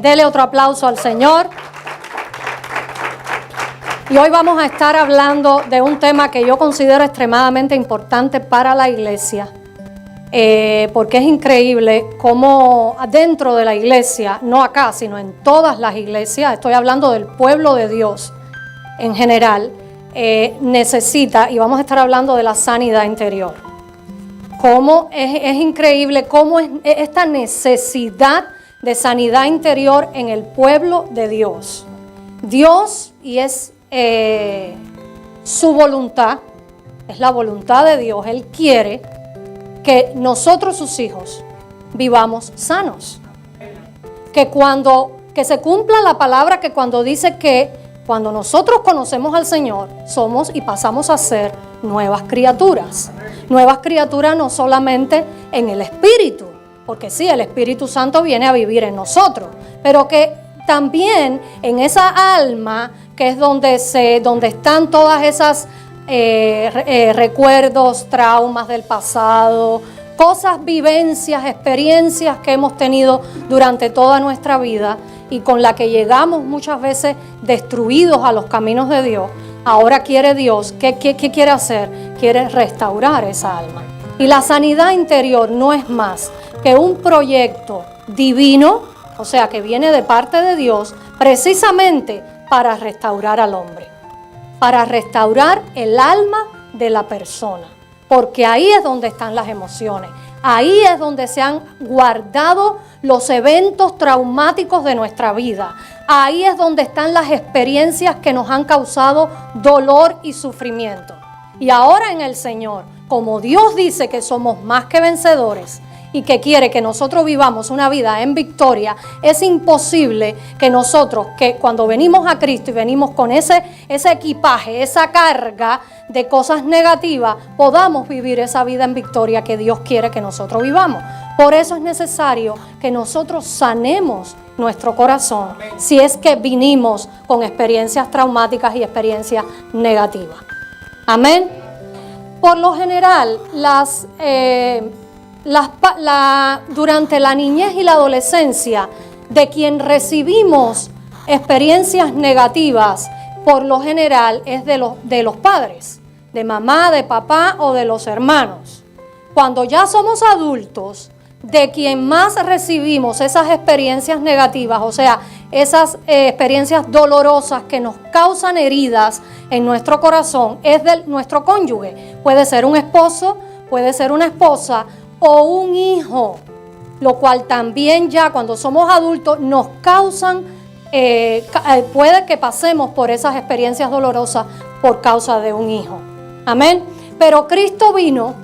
Amén. Dele otro aplauso al Señor. Y hoy vamos a estar hablando de un tema que yo considero extremadamente importante para la iglesia, porque es increíble cómo dentro de la iglesia, no acá, sino en todas las iglesias, estoy hablando del pueblo de Dios en general, necesita, y vamos a estar hablando de la sanidad interior. Cómo es increíble cómo es esta necesidad de sanidad interior en el pueblo de Dios. Dios, y es su voluntad, es la voluntad de Dios. Él quiere que nosotros, sus hijos, vivamos sanos. Que se cumpla la palabra que cuando dice que cuando nosotros conocemos al Señor, somos y pasamos a ser nuevas criaturas. Nuevas criaturas no solamente en el Espíritu, porque sí, el Espíritu Santo viene a vivir en nosotros, pero que también en esa alma, que es donde están todas esas recuerdos, traumas del pasado, cosas, vivencias, experiencias que hemos tenido durante toda nuestra vida y con la que llegamos muchas veces destruidos a los caminos de Dios. Ahora quiere Dios, ¿qué quiere hacer? Quiere restaurar esa alma. Y la sanidad interior no es más que un proyecto divino, o sea, que viene de parte de Dios, precisamente para restaurar al hombre, para restaurar el alma de la persona, porque ahí es donde están las emociones, ahí es donde se han guardado los eventos traumáticos de nuestra vida, ahí es donde están las experiencias que nos han causado dolor y sufrimiento. Y ahora en el Señor, como Dios dice que somos más que vencedores, y que quiere que nosotros vivamos una vida en victoria, es imposible que nosotros, que cuando venimos a Cristo y venimos con ese equipaje, esa carga de cosas negativas, podamos vivir esa vida en victoria que Dios quiere que nosotros vivamos. Por eso es necesario que nosotros sanemos nuestro corazón, si es que vinimos con experiencias traumáticas y experiencias negativas. Amén. Por lo general, durante la niñez y la adolescencia, de quien recibimos experiencias negativas, por lo general es de los padres, de mamá, de papá o de los hermanos. Cuando ya somos adultos, de quien más recibimos esas experiencias negativas, o sea, esas experiencias dolorosas que nos causan heridas en nuestro corazón, es de nuestro cónyuge. Puede ser un esposo, puede ser una esposa, o un hijo, lo cual también ya cuando somos adultos nos causan, puede que pasemos por esas experiencias dolorosas por causa de un hijo. Amén. Pero Cristo vino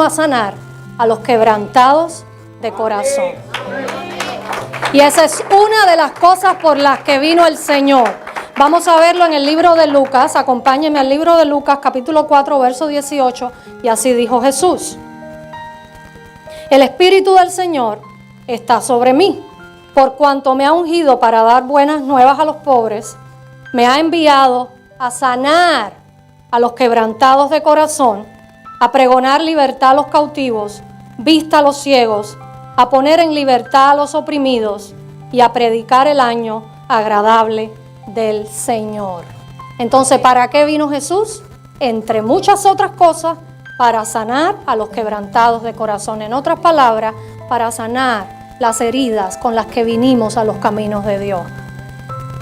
a sanar a los quebrantados de corazón. Y esa es una de las cosas por las que vino el Señor. Vamos a verlo en el libro de Lucas. Acompáñenme al libro de Lucas, capítulo 4, verso 18. Y así dijo Jesús: el Espíritu del Señor está sobre mí, por cuanto me ha ungido para dar buenas nuevas a los pobres, me ha enviado a sanar a los quebrantados de corazón, a pregonar libertad a los cautivos, vista a los ciegos, a poner en libertad a los oprimidos y a predicar el año agradable del Señor. Entonces, ¿para qué vino Jesús? Entre muchas otras cosas, para sanar a los quebrantados de corazón. En otras palabras, para sanar las heridas con las que vinimos a los caminos de Dios.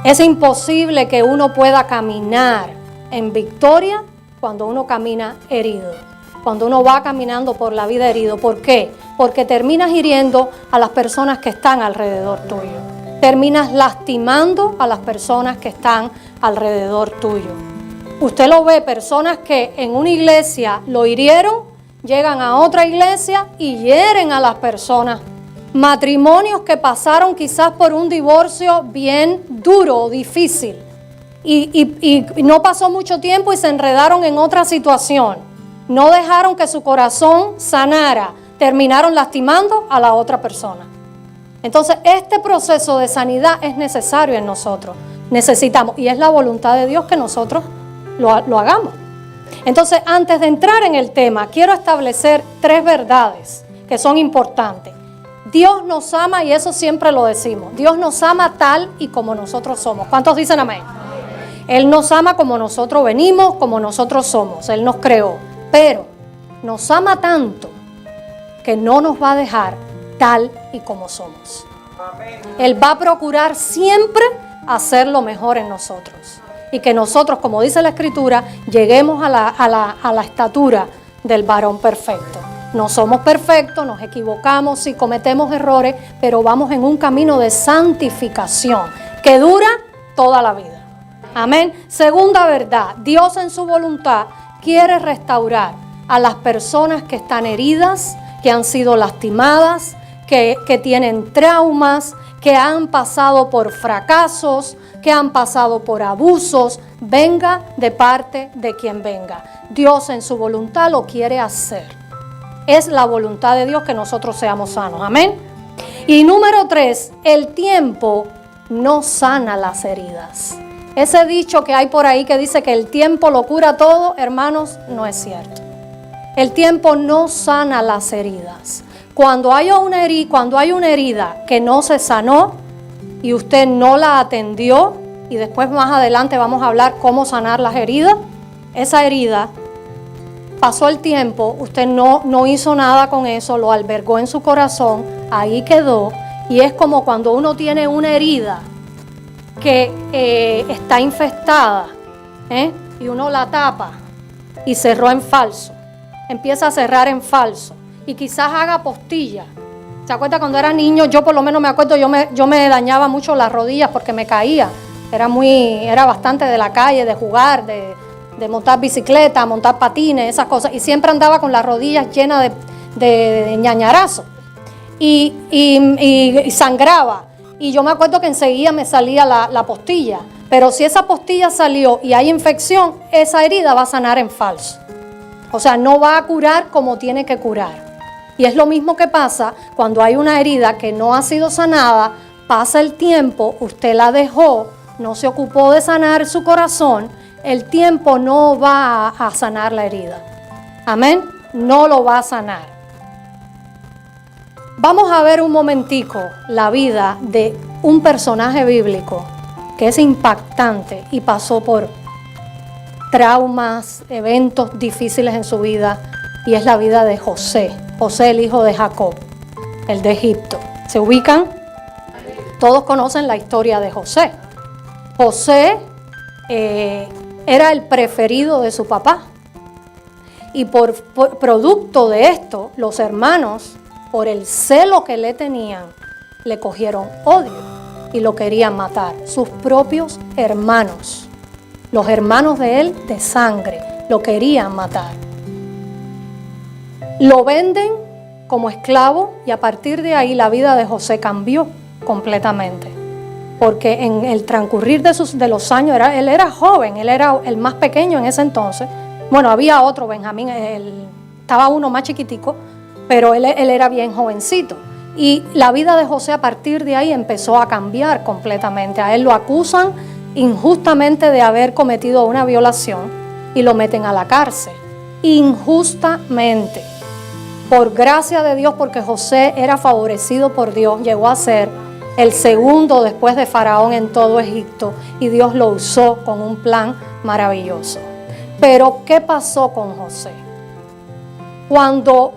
Es imposible que uno pueda caminar en victoria cuando uno camina herido. Cuando uno va caminando por la vida herido. ¿Por qué? Porque terminas hiriendo a las personas que están alrededor tuyo. Terminas lastimando a las personas que están alrededor tuyo. Usted lo ve, personas que en una iglesia lo hirieron, llegan a otra iglesia y hieren a las personas. Matrimonios que pasaron quizás por un divorcio bien duro, difícil, y no pasó mucho tiempo y se enredaron en otra situación. No dejaron que su corazón sanara, terminaron lastimando a la otra persona. Entonces, este proceso de sanidad es necesario en nosotros. Necesitamos, y es la voluntad de Dios que nosotros lo hagamos. Entonces, antes de entrar en el tema, quiero establecer 3 verdades que son importantes. Dios nos ama y eso siempre lo decimos. Dios nos ama tal y como nosotros somos. ¿Cuántos dicen amén? Él nos ama como nosotros venimos, como nosotros somos. Él nos creó. Pero nos ama tanto que no nos va a dejar tal y como somos. Él va a procurar siempre hacer lo mejor en nosotros. Y que nosotros, como dice la Escritura, lleguemos a la estatura del varón perfecto. No somos perfectos, nos equivocamos, sí cometemos errores, pero vamos en un camino de santificación que dura toda la vida. Amén. Segunda verdad, Dios en su voluntad quiere restaurar a las personas que están heridas, que han sido lastimadas, que tienen traumas, que han pasado por fracasos, que han pasado por abusos. Venga de parte de quien venga. Dios en su voluntad lo quiere hacer. Es la voluntad de Dios que nosotros seamos sanos. Amén. Y número 3, el tiempo no sana las heridas. Ese dicho que hay por ahí que dice que el tiempo lo cura todo, hermanos, no es cierto. El tiempo no sana las heridas. Cuando hay una herida que no se sanó y usted no la atendió, y después más adelante vamos a hablar cómo sanar las heridas, esa herida, pasó el tiempo, usted no hizo nada con eso, lo albergó en su corazón, ahí quedó, y es como cuando uno tiene una herida que está infestada, y uno la tapa y cerró en falso, empieza a cerrar en falso, y quizás haga postilla. ¿Se acuerda cuando era niño? Yo por lo menos me acuerdo, yo me dañaba mucho las rodillas porque me caía, era bastante de la calle, de jugar, de montar bicicleta, montar patines, esas cosas, y siempre andaba con las rodillas llenas de ñañarazo y sangraba, y yo me acuerdo que enseguida me salía la postilla, pero si esa postilla salió y hay infección, esa herida va a sanar en falso, o sea, no va a curar como tiene que curar. Y es lo mismo que pasa cuando hay una herida que no ha sido sanada, pasa el tiempo, usted la dejó, no se ocupó de sanar su corazón, el tiempo no va a sanar la herida. Amén. No lo va a sanar. Vamos a ver un momentico la vida de un personaje bíblico que es impactante y pasó por traumas, eventos difíciles en su vida, y es la vida de José. José, el hijo de Jacob, el de Egipto. ¿Se ubican? Todos conocen la historia de José. José era el preferido de su papá. Y por producto de esto, los hermanos, por el celo que le tenían, le cogieron odio y lo querían matar. Sus propios hermanos, los hermanos de él de sangre, lo querían matar. Lo venden como esclavo y a partir de ahí la vida de José cambió completamente. Porque en el transcurrir de los años, él era joven, él era el más pequeño en ese entonces. Bueno, había otro, Benjamín, estaba uno más chiquitico, pero él era bien jovencito. Y la vida de José a partir de ahí empezó a cambiar completamente. A él lo acusan injustamente de haber cometido una violación y lo meten a la cárcel. Injustamente. Por gracia de Dios, porque José era favorecido por Dios, llegó a ser el segundo después de Faraón en todo Egipto, y Dios lo usó con un plan maravilloso. Pero ¿qué pasó con José? Cuando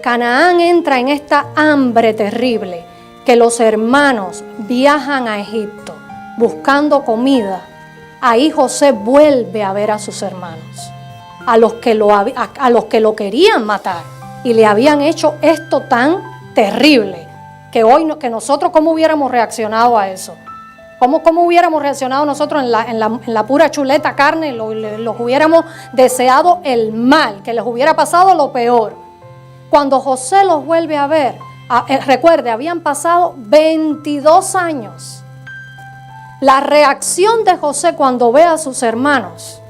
Canaán entra en esta hambre terrible, que los hermanos viajan a Egipto buscando comida, ahí José vuelve a ver a sus hermanos, a los que lo querían matar y le habían hecho esto tan terrible, que hoy que nosotros cómo hubiéramos reaccionado a eso. ¿Cómo hubiéramos reaccionado nosotros en la pura chuleta carne? Los hubiéramos deseado el mal, que les hubiera pasado lo peor. Cuando José los vuelve a ver, recuerde, habían pasado 22 años. La reacción de José cuando ve a sus hermanos,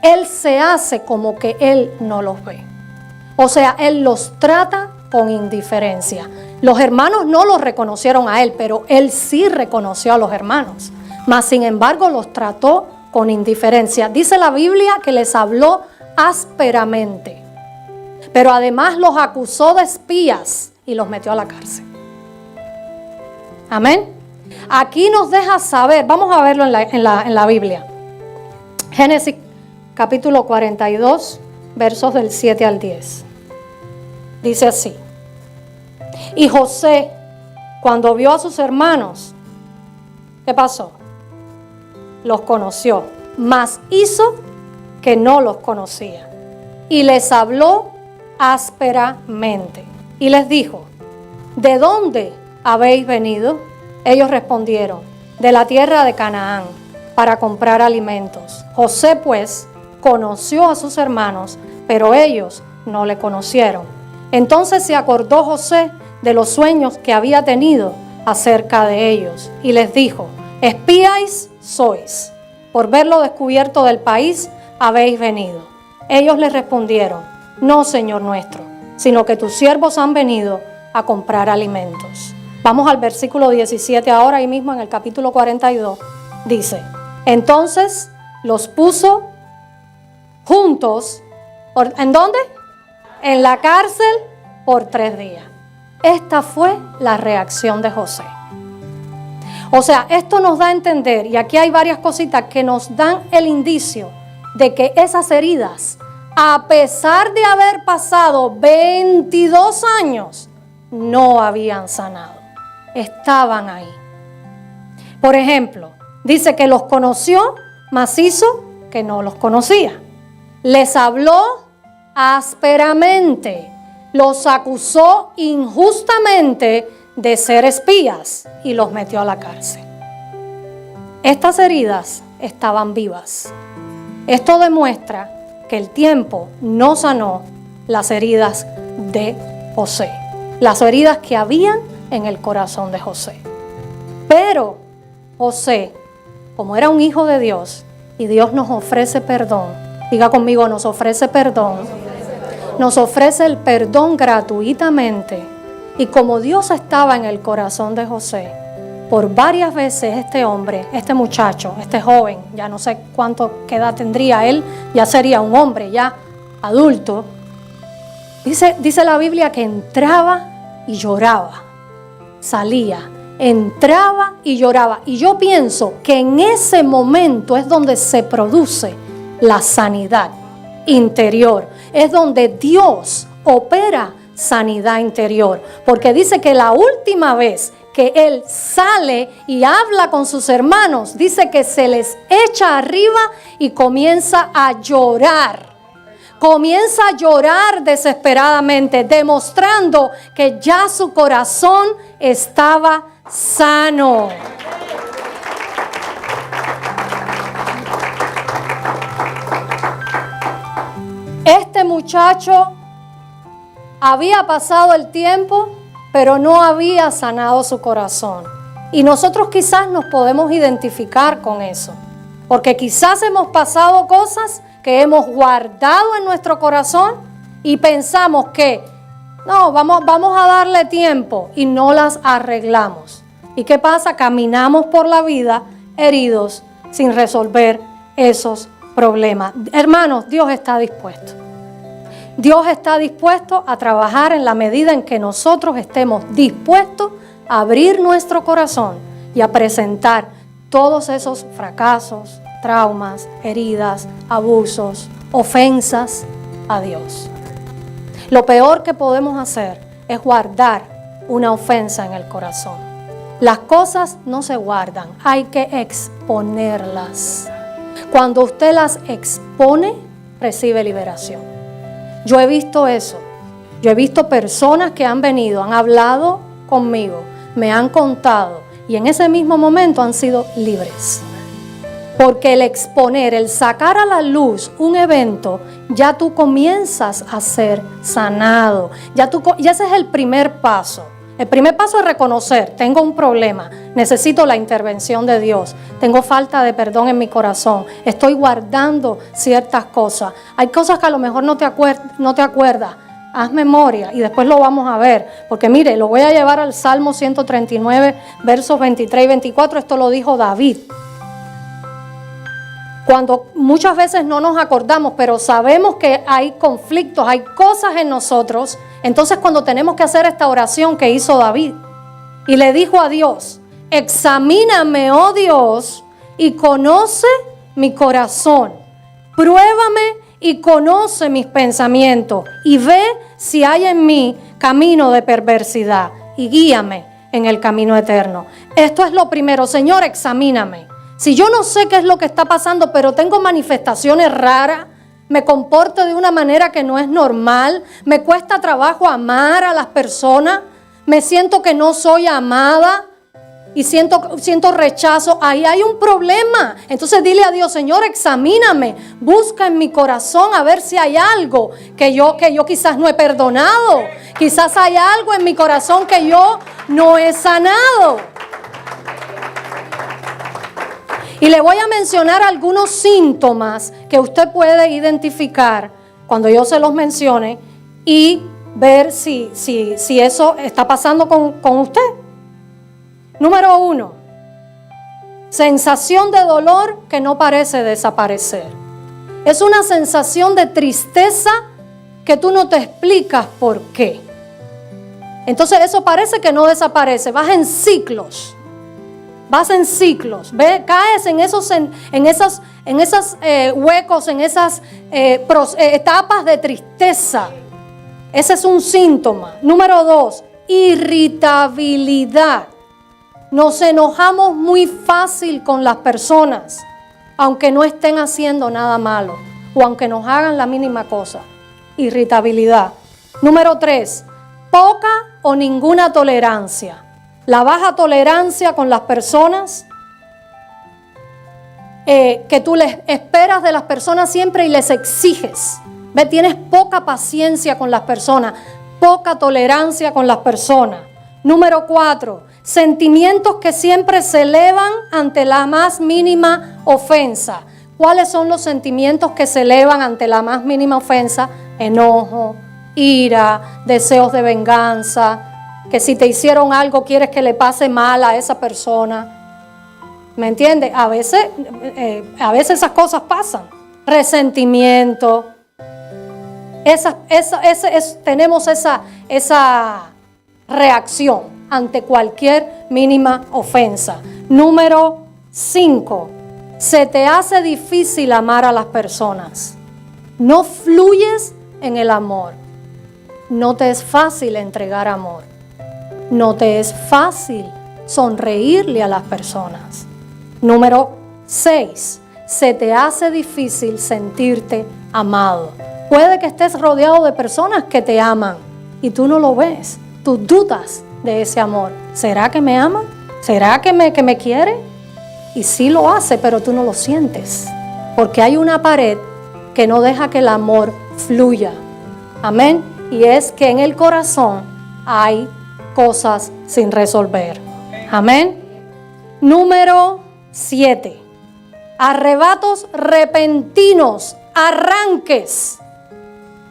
él se hace como que él no los ve. O sea, él los trata con indiferencia. Los hermanos no los reconocieron a él, pero él sí reconoció a los hermanos. Mas, sin embargo, los trató con indiferencia. Dice la Biblia que les habló ásperamente, pero además los acusó de espías y los metió a la cárcel. Amén. Aquí nos deja saber, vamos a verlo en la Biblia. Génesis capítulo 42, versos del 7 al 10. Dice así: y José, cuando vio a sus hermanos, ¿qué pasó? Los conoció, mas hizo que no los conocía. Y les habló ásperamente. Y les dijo: ¿de dónde habéis venido? Ellos respondieron: de la tierra de Canaán, para comprar alimentos. José, pues, conoció a sus hermanos, pero ellos no le conocieron. Entonces se acordó José de los sueños que había tenido acerca de ellos, y les dijo: espías sois, por verlo descubierto del país habéis venido. Ellos le respondieron: no, Señor nuestro, sino que tus siervos han venido a comprar alimentos. Vamos al versículo 17 ahora, ahí mismo en el capítulo 42. Dice: entonces los puso juntos, ¿en dónde? En la cárcel por 3 días. Esta fue la reacción de José. O sea, esto nos da a entender, y aquí hay varias cositas que nos dan el indicio de que esas heridas, a pesar de haber pasado 22 años, no habían sanado. Estaban ahí. Por ejemplo, dice que los conoció, mas hizo que no los conocía. Les habló ásperamente. Los acusó injustamente de ser espías y los metió a la cárcel. Estas heridas estaban vivas. Esto demuestra que el tiempo no sanó las heridas de José, las heridas que habían en el corazón de José. Pero José, como era un hijo de Dios, y Dios nos ofrece perdón, diga conmigo, nos ofrece perdón. Nos ofrece el perdón gratuitamente. Y como Dios estaba en el corazón de José, por varias veces este hombre, este muchacho, este joven, ya no sé qué edad tendría él, ya sería un hombre ya adulto, dice la Biblia que entraba y lloraba, salía, entraba y lloraba. Y yo pienso que en ese momento es donde se produce la sanidad interior, es donde Dios opera sanidad interior, porque dice que la última vez que él sale y habla con sus hermanos, dice que se les echa arriba y comienza a llorar. Comienza a llorar desesperadamente, demostrando que ya su corazón estaba sano. Este muchacho había pasado el tiempo, pero no había sanado su corazón. Y nosotros quizás nos podemos identificar con eso, porque quizás hemos pasado cosas que hemos guardado en nuestro corazón y pensamos que no, vamos a darle tiempo y no las arreglamos. ¿Y qué pasa? Caminamos por la vida heridos sin resolver esos problemas. Hermanos, Dios está dispuesto. Dios está dispuesto a trabajar en la medida en que nosotros estemos dispuestos a abrir nuestro corazón y a presentar todos esos fracasos, traumas, heridas, abusos, ofensas a Dios. Lo peor que podemos hacer es guardar una ofensa en el corazón. Las cosas no se guardan, hay que exponerlas. Cuando usted las expone, recibe liberación. Yo he visto eso. Yo he visto personas que han venido, han hablado conmigo, me han contado y en ese mismo momento han sido libres. Porque el exponer, el sacar a la luz un evento, ya tú comienzas a ser sanado. Ya ese es el primer paso. El primer paso es reconocer, tengo un problema, necesito la intervención de Dios, tengo falta de perdón en mi corazón, estoy guardando ciertas cosas. Hay cosas que a lo mejor no te acuerdas, haz memoria y después lo vamos a ver. Porque mire, lo voy a llevar al Salmo 139, versos 23 y 24, esto lo dijo David. Cuando muchas veces no nos acordamos, pero sabemos que hay conflictos, hay cosas en nosotros, entonces cuando tenemos que hacer esta oración que hizo David, y le dijo a Dios: examíname, oh Dios, y conoce mi corazón. Pruébame y conoce mis pensamientos, y ve si hay en mí camino de perversidad, y guíame en el camino eterno. Esto es lo primero. Señor, examíname. Si yo no sé qué es lo que está pasando, pero tengo manifestaciones raras, me comporto de una manera que no es normal, me cuesta trabajo amar a las personas, me siento que no soy amada y siento rechazo, ahí hay un problema. Entonces dile a Dios: Señor, examíname, busca en mi corazón a ver si hay algo que yo quizás no he perdonado, quizás hay algo en mi corazón que yo no he sanado. Y le voy a mencionar algunos síntomas que usted puede identificar cuando yo se los mencione y ver si eso está pasando con usted. Número 1, sensación de dolor que no parece desaparecer. Es una sensación de tristeza que tú no te explicas por qué. Entonces eso parece que no desaparece, vas en ciclos. Caes en esos huecos, en esas etapas de tristeza. Ese es un síntoma. Número 2, irritabilidad. Nos enojamos muy fácil con las personas, aunque no estén haciendo nada malo o aunque nos hagan la mínima cosa. Irritabilidad. Número 3, poca o ninguna tolerancia. La baja tolerancia con las personas, que tú les esperas de las personas siempre y les exiges. Tienes poca paciencia con las personas, poca tolerancia con las personas. Número 4, sentimientos que siempre se elevan ante la más mínima ofensa. ¿Cuáles son los sentimientos que se elevan ante la más mínima ofensa? Enojo, ira, deseos de venganza. Que si te hicieron algo quieres que le pase mal a esa persona. ¿Me entiendes? A veces esas cosas pasan. Resentimiento. Tenemos esa reacción ante cualquier mínima ofensa. Número 5. Se te hace difícil amar a las personas. No fluyes en el amor. No te es fácil entregar amor. No te es fácil sonreírle a las personas. Número 6. Se te hace difícil sentirte amado. Puede que estés rodeado de personas que te aman y tú no lo ves. Tú dudas de ese amor. ¿Será que me ama? ¿Será que me quiere? Y sí lo hace, pero tú no lo sientes. Porque hay una pared que no deja que el amor fluya. Amén. Y es que en el corazón hay cosas sin resolver. Amén. Número 7. Arrebatos repentinos, arranques.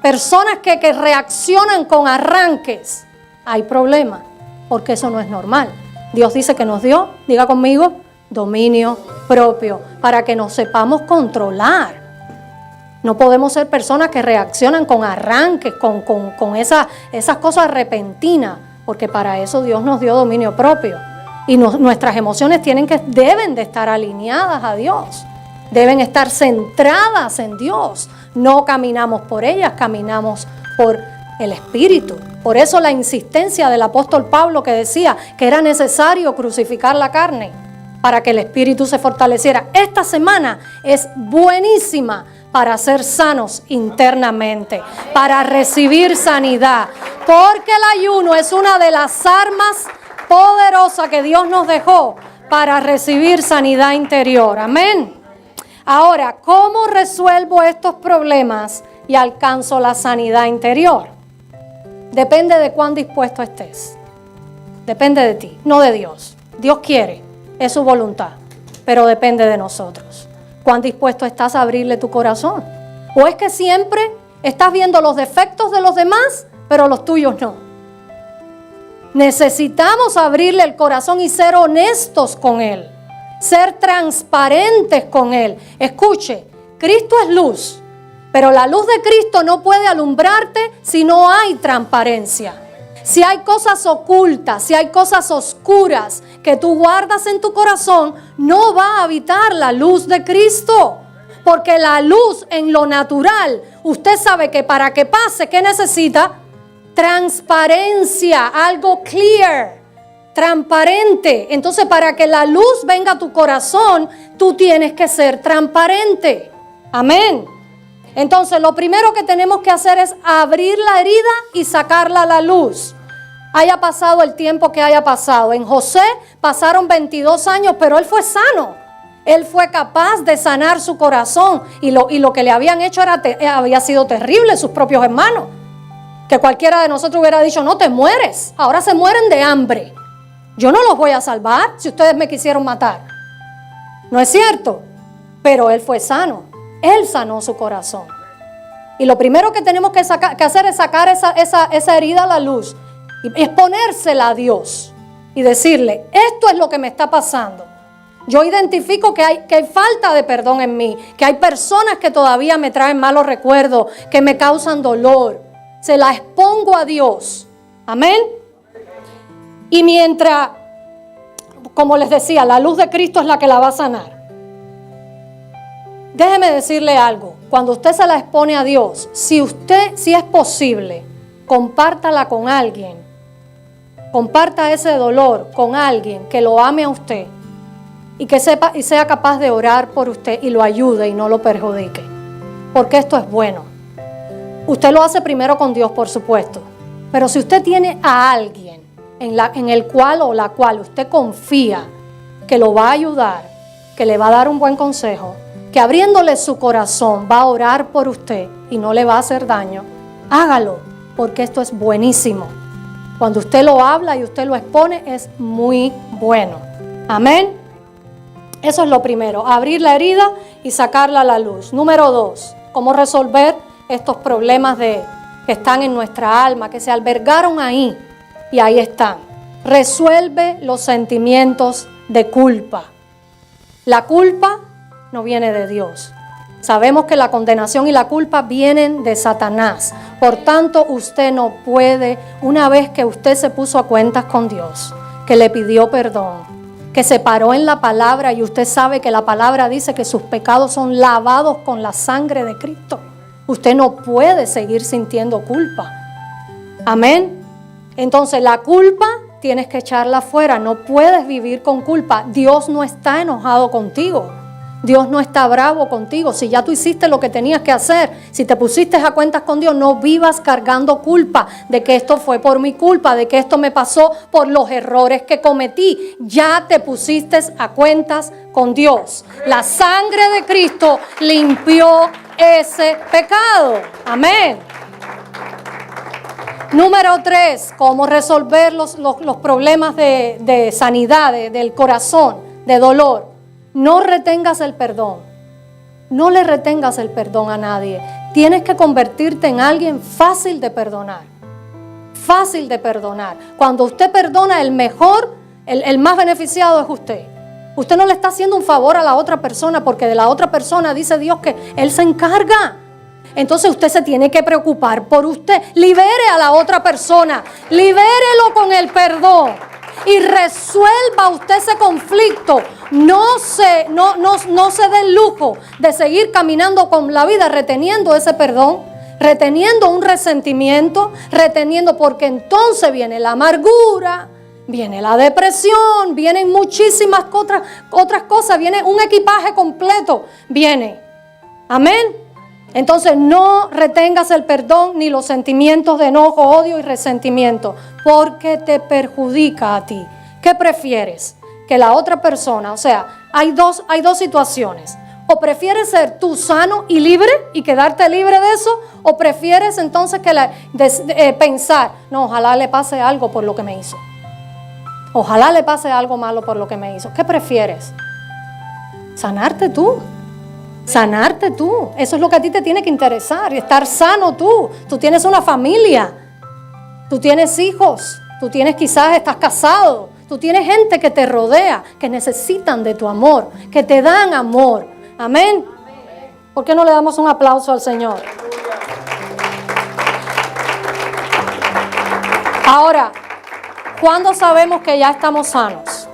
Personas que reaccionan con arranques. Hay problema, porque eso no es normal. Dios dice que nos dio, diga conmigo, dominio propio, para que nos sepamos controlar. No podemos ser personas que reaccionan con arranques, con esas cosas repentinas, porque para eso Dios nos dio dominio propio. Y nuestras emociones deben de estar alineadas a Dios. Deben estar centradas en Dios. No caminamos por ellas, caminamos por el Espíritu. Por eso la insistencia del apóstol Pablo, que decía que era necesario crucificar la carne para que el Espíritu se fortaleciera. Esta semana es buenísima para ser sanos internamente, para recibir sanidad, porque el ayuno es una de las armas poderosas que Dios nos dejó para recibir sanidad interior. Amén. Ahora, ¿cómo resuelvo estos problemas y alcanzo la sanidad interior? Depende de cuán dispuesto estés. Depende de ti, no de Dios. Dios quiere, es su voluntad, pero depende de nosotros. ¿Cuán dispuesto estás a abrirle tu corazón? ¿O es que siempre estás viendo los defectos de los demás, pero los tuyos no? Necesitamos abrirle el corazón y ser honestos con Él. Ser transparentes con Él. Escuche, Cristo es luz, pero la luz de Cristo no puede alumbrarte si no hay transparencia. Si hay cosas ocultas, si hay cosas oscuras que tú guardas en tu corazón, no va a habitar la luz de Cristo. Porque la luz en lo natural, usted sabe que para que pase, ¿qué necesita? Transparencia, algo clear, transparente. Entonces, para que la luz venga a tu corazón, tú tienes que ser transparente. Amén. Entonces, lo primero que tenemos que hacer es abrir la herida y sacarla a la luz. Haya pasado el tiempo que haya pasado. En José pasaron 22 años, pero él fue sano. Él fue capaz de sanar su corazón. Y lo que le habían hecho había sido terrible, sus propios hermanos. Que cualquiera de nosotros hubiera dicho, no te mueres. Ahora se mueren de hambre. Yo no los voy a salvar si ustedes me quisieron matar. ¿No es cierto? Pero él fue sano. Él sanó su corazón. Y lo primero que tenemos que hacer es sacar esa herida a la luz y exponérsela a Dios y decirle, esto es lo que me está pasando. Yo identifico que hay falta de perdón en mí, que hay personas que todavía me traen malos recuerdos, que me causan dolor. Se la expongo a Dios. Amén. Y mientras, como les decía, la luz de Cristo es la que la va a sanar. Déjeme decirle algo, cuando usted se la expone a Dios, si es posible, compártala con alguien, comparta ese dolor con alguien que lo ame a usted y que sepa y sea capaz de orar por usted y lo ayude y no lo perjudique, porque esto es bueno. Usted lo hace primero con Dios, por supuesto, pero si usted tiene a alguien en el cual o la cual usted confía que lo va a ayudar, que le va a dar un buen consejo, que abriéndole su corazón va a orar por usted y no le va a hacer daño, hágalo, porque esto es buenísimo. Cuando usted lo habla y usted lo expone, es muy bueno. Amén. Eso es lo primero, abrir la herida y sacarla a la luz. Número 2, cómo resolver estos problemas que están en nuestra alma, que se albergaron ahí y ahí están. Resuelve los sentimientos de culpa. La culpa no viene de Dios. Sabemos que la condenación y la culpa vienen de Satanás. Por tanto, usted no puede, una vez que usted se puso a cuentas con Dios, que le pidió perdón, que se paró en la palabra y usted sabe que la palabra dice que sus pecados son lavados con la sangre de Cristo. Usted no puede seguir sintiendo culpa. Amén. Entonces la culpa tienes que echarla fuera. No puedes vivir con culpa. Dios no está enojado contigo. Dios no está bravo contigo. Si ya tú hiciste lo que tenías que hacer, si te pusiste a cuentas con Dios, no vivas cargando culpa de que esto fue por mi culpa, de que esto me pasó por los errores que cometí. Ya te pusiste a cuentas con Dios. La sangre de Cristo limpió ese pecado. Amén. Número 3, cómo resolver los problemas de sanidad, del corazón, de dolor. No retengas el perdón. No le retengas el perdón a nadie. Tienes que convertirte en alguien fácil de perdonar. Fácil de perdonar. Cuando usted perdona, el mejor, el más beneficiado es usted. Usted no le está haciendo un favor a la otra persona, porque de la otra persona dice Dios que Él se encarga. Entonces usted se tiene que preocupar por usted. Libere a la otra persona. Libérelo con el perdón. Y resuelva usted ese conflicto. No se dé el lujo de seguir caminando con la vida reteniendo ese perdón, reteniendo un resentimiento, reteniendo, porque entonces viene la amargura, viene la depresión, vienen muchísimas otras cosas, viene un equipaje completo, viene. Amén. Entonces no retengas el perdón ni los sentimientos de enojo, odio y resentimiento, porque te perjudica a ti. ¿Qué prefieres? Que la otra persona, o sea, hay dos situaciones. O prefieres ser tú sano y libre y quedarte libre de eso, o prefieres entonces pensar, no, ojalá le pase algo por lo que me hizo. Ojalá le pase algo malo por lo que me hizo. ¿Qué prefieres? Sanarte tú. Sanarte tú, eso es lo que a ti te tiene que interesar, estar sano tú. Tú tienes una familia, tú tienes hijos, tú quizás estás casado, tú tienes gente que te rodea, que necesitan de tu amor, que te dan amor. Amén. ¿Por qué no le damos un aplauso al Señor? Ahora, ¿cuándo sabemos que ya estamos sanos?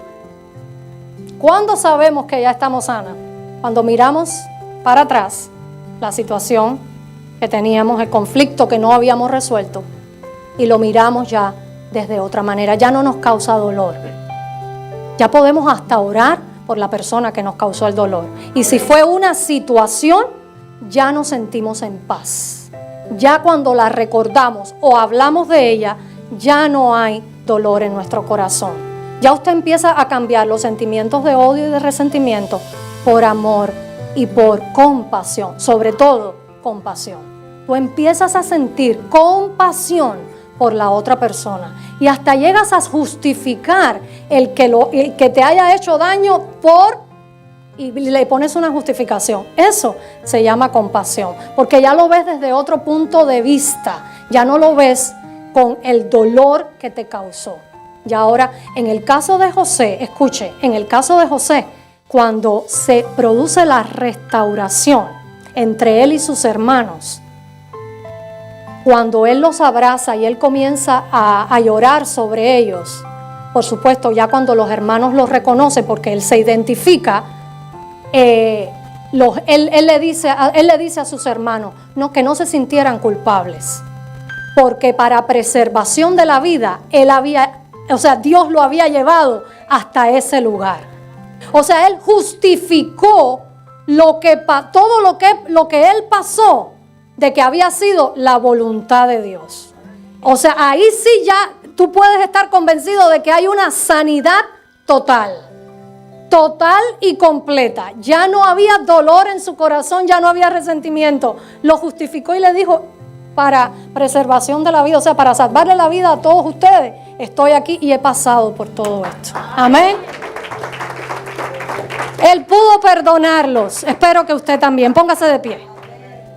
¿Cuándo sabemos que ya estamos sanos? Cuando miramos para atrás la situación que teníamos, el conflicto que no habíamos resuelto, y lo miramos ya desde otra manera. Ya no nos causa dolor. Ya podemos hasta orar por la persona que nos causó el dolor. Y si fue una situación, ya nos sentimos en paz. Ya cuando la recordamos o hablamos de ella, ya no hay dolor en nuestro corazón. Ya usted empieza a cambiar los sentimientos de odio y de resentimiento por amor y por compasión. Sobre todo, compasión. Tú empiezas a sentir compasión por la otra persona y hasta llegas a justificar el que te haya hecho daño y le pones una justificación. Eso se llama compasión, porque ya lo ves desde otro punto de vista, ya no lo ves con el dolor que te causó. Y ahora, en el caso de José, escuche, en el caso de José, cuando se produce la restauración entre él y sus hermanos, cuando él los abraza y él comienza a llorar sobre ellos, por supuesto, ya cuando los hermanos los reconocen, porque él se identifica, él le dice a sus hermanos que no se sintieran culpables, porque para preservación de la vida, Dios lo había llevado hasta ese lugar. O sea, él justificó todo lo que él pasó, de que había sido la voluntad de Dios. O sea, ahí sí ya tú puedes estar convencido de que hay una sanidad total y completa. Ya no había dolor en su corazón, ya no había resentimiento. Lo justificó y le dijo, para preservación de la vida, o sea, para salvarle la vida a todos ustedes, estoy aquí y he pasado por todo esto. Amén. Él pudo perdonarlos. Espero que usted también. Póngase de pie.